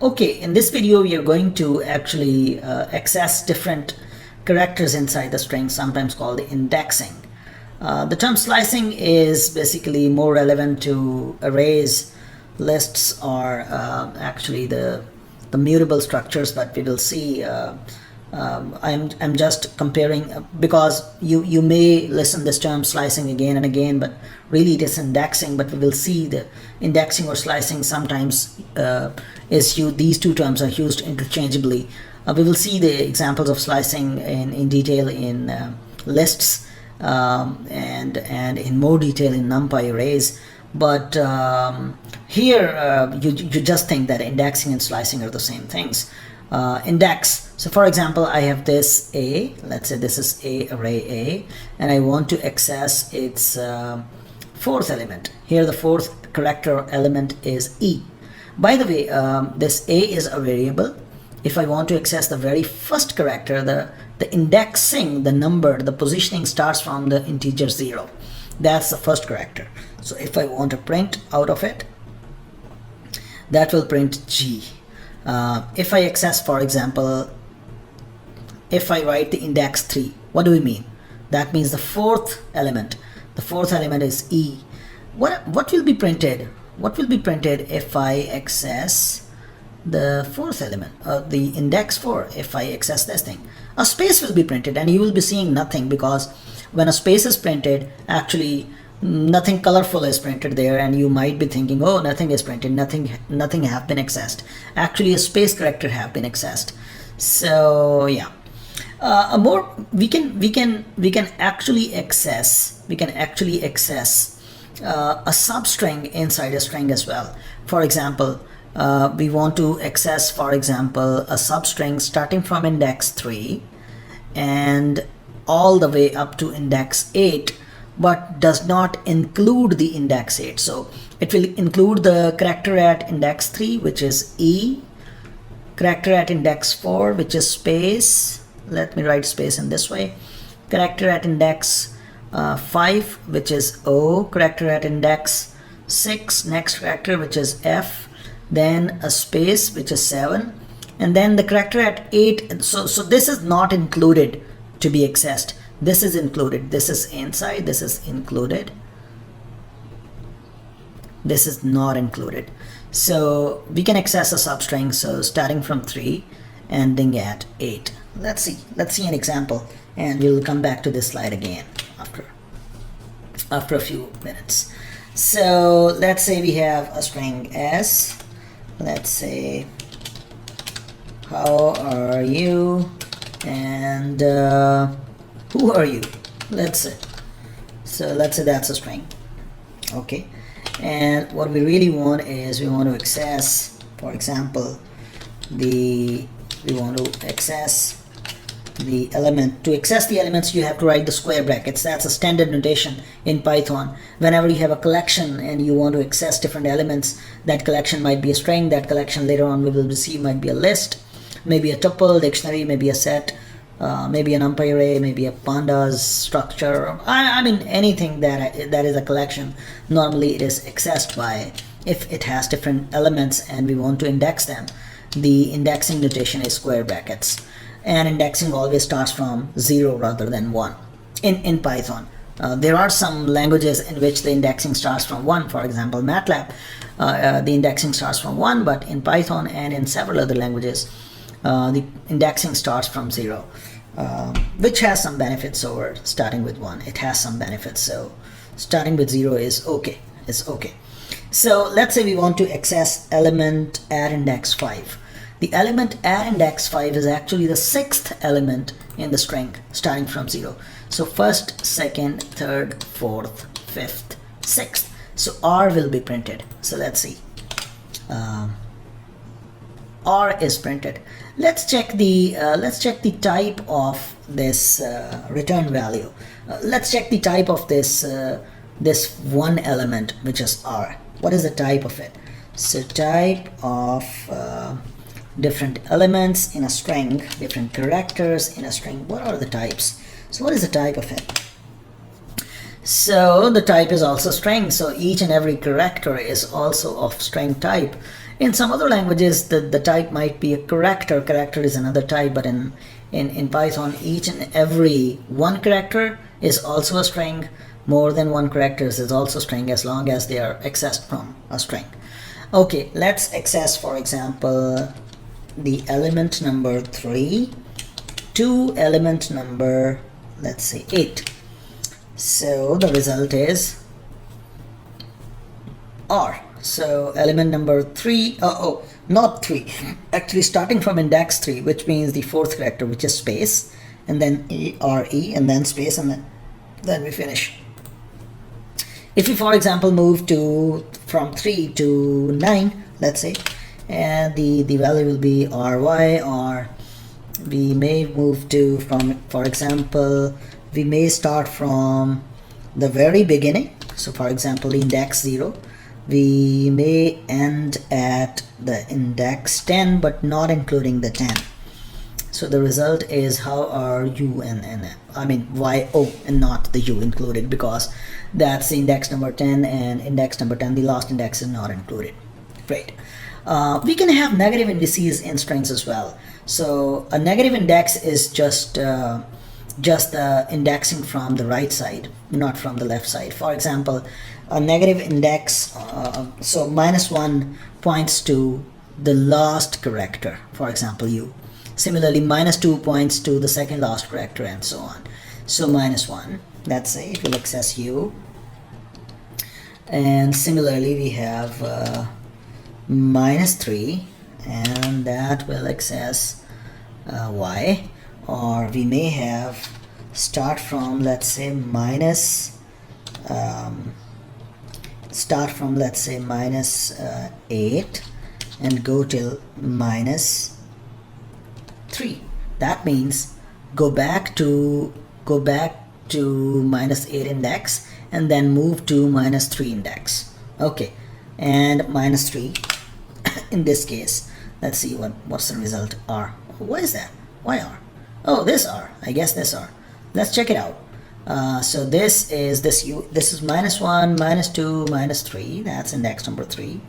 Okay, in this video we are going to actually access different characters inside the string, sometimes called indexing. The term slicing is basically more relevant to arrays, lists, or actually the mutable structures, but we will see. I'm just comparing because you may listen this term slicing again and again, but really it is indexing. But we will see the indexing or slicing sometimes is used. These two terms are used interchangeably. We will see the examples of slicing in detail in lists and in more detail in NumPy arrays. But here you just think that indexing and slicing are the same things. Index. So for example, I have this A, let's say this is A, array A, and I want to access its fourth element. Here the fourth character element is E. By the way, this A is a variable. If I want to access the very first character, the indexing, the number, the positioning starts from the integer 0. That's the first character. So if I want to print out of it, that will print G. If I access, for example, if I write the index 3, what do we mean? That means the fourth element. The fourth element is E. What will be printed? What will be printed if I access the fourth element, the index 4? If I access this thing, a space will be printed, and you will be seeing nothing, because when a space is printed, actually nothing colorful is printed there, and you might be thinking, oh, nothing is printed, nothing have been accessed. Actually a space character have been accessed. So yeah, we can actually access a substring inside a string as well. For example, we want to access, for example, a substring starting from index 3 and all the way up to index 8, but does not include the index 8. So it will include the character at index 3, which is E, character at index 4, which is space. Let me write space in this way. Character at index 5, which is O, character at index 6, next character, which is F, then a space, which is 7, and then the character at 8. So this is not included to be accessed. This is included. This is inside. This is included. This is not included. So we can access a substring. So starting from 3, ending at 8. Let's see an example, and we'll come back to this slide again after a few minutes. So let's say we have a string S. Let's say, how are you, and who are you? Let's say. So let's say that's a string. Okay, and what we really want is we want to access, for example, we want to access the element. To access the elements, you have to write the square brackets. That's a standard notation in Python. Whenever you have a collection and you want to access different elements, that collection might be a string, that collection later on we will receive might be a list, maybe a tuple, dictionary, maybe a set, maybe an NumPy array, maybe a pandas structure. I mean anything that is a collection. Normally it is accessed by, if it has different elements and we want to index them, the indexing notation is square brackets. And indexing always starts from 0 rather than 1 in Python. There are some languages in which the indexing starts from 1. For example, MATLAB, the indexing starts from 1, but in Python and in several other languages, the indexing starts from 0, which has some benefits over starting with 1. It has some benefits. So starting with 0 is okay. It's okay. So let's say we want to access element at index 5. The element at index 5 is actually the 6th element in the string starting from 0. So first, second, third, fourth, fifth, 6th. So R will be printed. So let's see. R is printed. Let's check the type of this return value. Let's check the type of this this one element, which is R. What is the type of it? So type of different elements in a string, different characters in a string. What are the types? So what is the type of it? So the type is also string. So each and every character is also of string type. In some other languages, the type might be a character. Character is another type, but in Python, each and every one character is also a string. More than one characters is also string, as long as they are accessed from a string. Okay, let's access, for example, the element number 3 to element number, let's say, 8. So the result is R. So element number 3, not 3, actually starting from index 3, which means the fourth character, which is space, and then RE, and then space, and then we finish. If we, for example, move from 3 to 9, let's say, and the value will be RY, or we may move to, for example, we may start from the very beginning. So for example, index 0, we may end at the index 10, but not including the 10. So the result is, how are U and I mean YO and not the U included, because that's the index number 10, and index number 10, the last index, is not included. Great. We can have negative indices in strings as well. So a negative index is just the indexing from the right side, not from the left side. For example, a negative index, so -1 points to the last character, for example, U. Similarly, -2 points to the second last character, and so on. So -1, let's say, it will access U. And similarly, we have -3, and that will access Y. Or we may have start from, let's say, -8 and go till -3. That means go back to -8 index, and then move to -3 index. Okay, and -3 in this case, let's see what's the result. R. What is that? Why R? Oh, this R. I guess this R. Let's check it out. So this is -1, -2, -3. That's index number 3.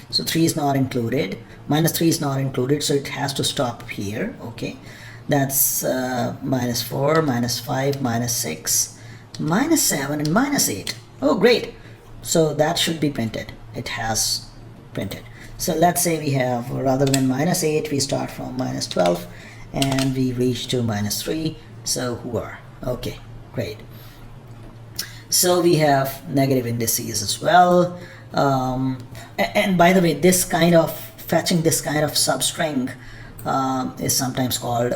So 3 is not included. -3 is not included, so it has to stop here. Okay, that's -4, -5, -6, -7, and -8. Oh, great. So that should be printed. It has printed. So let's say we have, rather than -8, we start from -12, and we reach to -3. So hooray. Okay, great. So we have negative indices as well. And by the way, this kind of fetching this kind of substring is sometimes called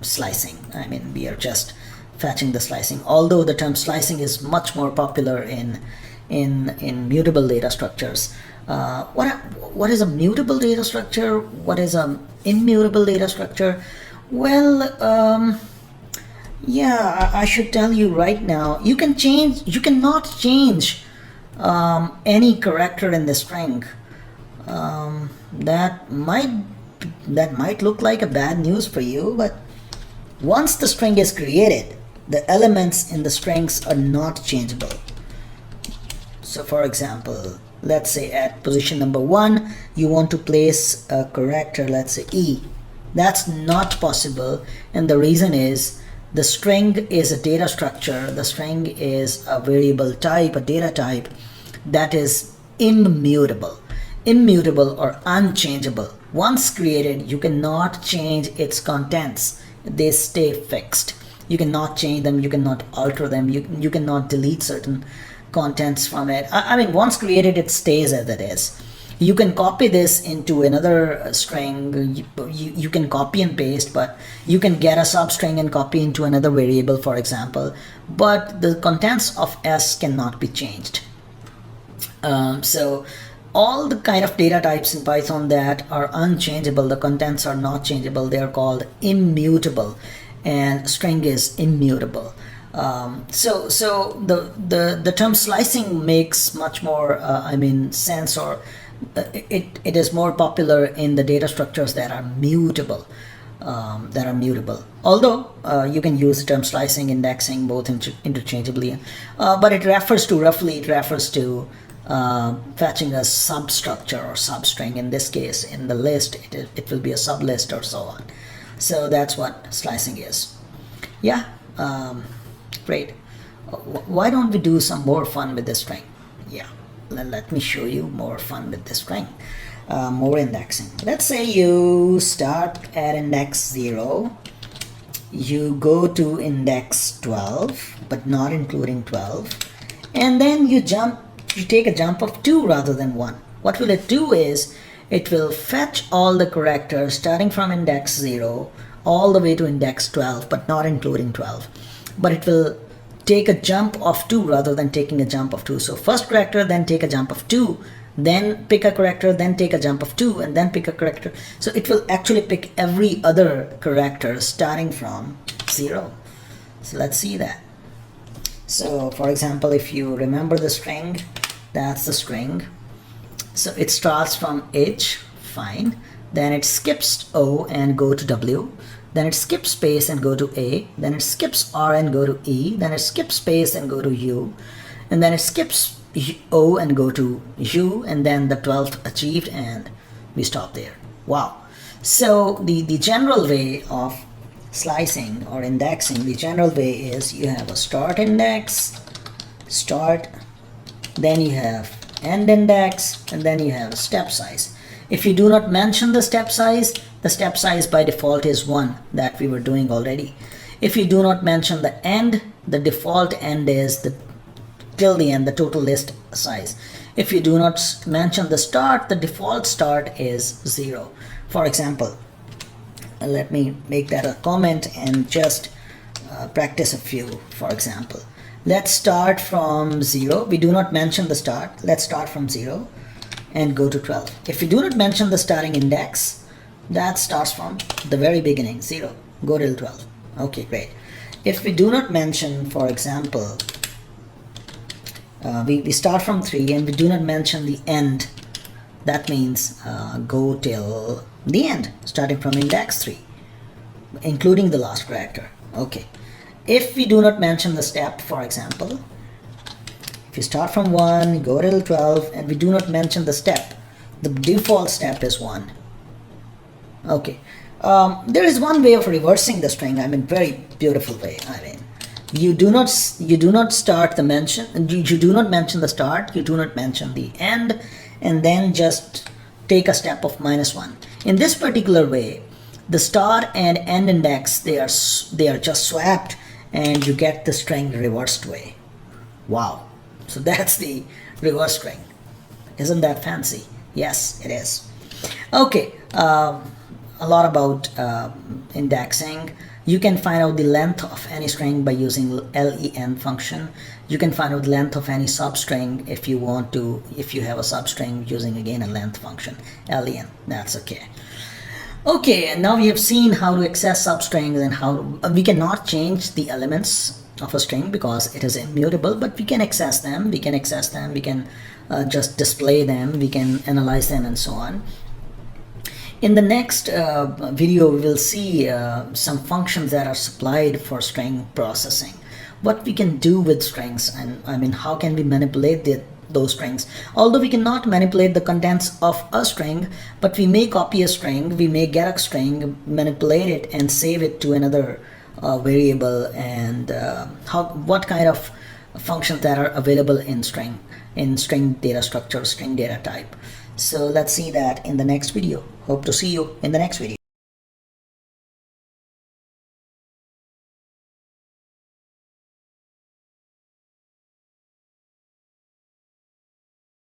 slicing. I mean, we are just fetching the slicing, although the term slicing is much more popular in mutable data structures. What is a mutable data structure? What is an immutable data structure? Well, yeah, I should tell you right now, you cannot change any character in the string. That might look like a bad news for you, but once the string is created, the elements in the strings are not changeable. So for example, let's say at position number 1, you want to place a character, let's say E. That's not possible, and the reason is, the string is a data structure. The string is a variable type, a data type that is immutable or unchangeable. Once created, you cannot change its contents. They stay fixed. You cannot change them, you cannot alter them, you cannot delete certain contents from it. I mean, once created, it stays as it is. You can copy this into another string. You can copy and paste, but you can get a substring and copy into another variable, for example, but the contents of S cannot be changed. So all the kind of data types in Python that are unchangeable, the contents are not changeable, they are called immutable, and string is immutable. So the term slicing makes much more sense, or it is more popular in the data structures that are mutable. that are mutable. Although you can use the term slicing, indexing both interchangeably, but it refers to fetching a substructure or substring. In this case, in the list, it will be a sublist or so on. So that's what slicing is. Yeah, great. Why don't we do some more fun with this string? Yeah, let me show you more fun with this string. More indexing. Let's say you start at index 0, you go to index 12, but not including 12, and then you take a jump of 2 rather than 1. What will it do is, it will fetch all the characters starting from index 0 all the way to index 12, but not including 12. But it will take a jump of 2 rather than taking a jump of 2. So first character, then take a jump of 2, then pick a character, then take a jump of 2, and then pick a character. So it will actually pick every other character starting from 0. So let's see that. So for example, if you remember the string, that's the string. So it starts from H, fine. Then it skips O and go to W. Then it skips space and go to A. Then it skips R and go to E. Then it skips space and go to U. And then it skips O and go to U. And then the 12th achieved, and we stop there. Wow. So the general way of slicing or indexing, the general way is you have a start index, start, then you have end index, and then you have a step size. If you do not mention the step size by default is 1, that we were doing already. If you do not mention the end, the default end is till the end, the total list size. If you do not mention the start, the default start is 0. For example, let me make that a comment and just practice a few. For example, let's start from 0. We do not mention the start. Let's start from 0 and go to 12. If you do not mention the starting index, that starts from the very beginning, 0, go till 12. Okay, great. If we do not mention, for example, we start from 3 and we do not mention the end, that means go till the end, starting from index 3, including the last character. Okay. If we do not mention the step, for example, if you start from 1, go till 12, and we do not mention the step, the default step is 1. Okay. There is one way of reversing the string. I mean, very beautiful way. I mean, you do not start the mention. You do not mention the start. You do not mention the end, and then just take a step of -1. In this particular way, the start and end index, they are just swapped, and you get the string reversed way. Wow. So that's the reverse string. Isn't that fancy? Yes, it is. Okay, a lot about indexing. You can find out the length of any string by using len function. You can find out the length of any substring if you want to, if you have a substring, using again a length function, len. That's okay. Okay, and now we have seen how to access substrings and how we cannot change the elements of a string because it is immutable, but we can access them. We can just display them, we can analyze them, and so on. In the next video, we will see some functions that are supplied for string processing. What we can do with strings, and I mean, how can we manipulate those strings? Although we cannot manipulate the contents of a string, but we may copy a string, we may get a string, manipulate it, and save it to another variable, and what kind of functions that are available in string data structure, string data type. So let's see that in the next video. Hope to see you in the next video.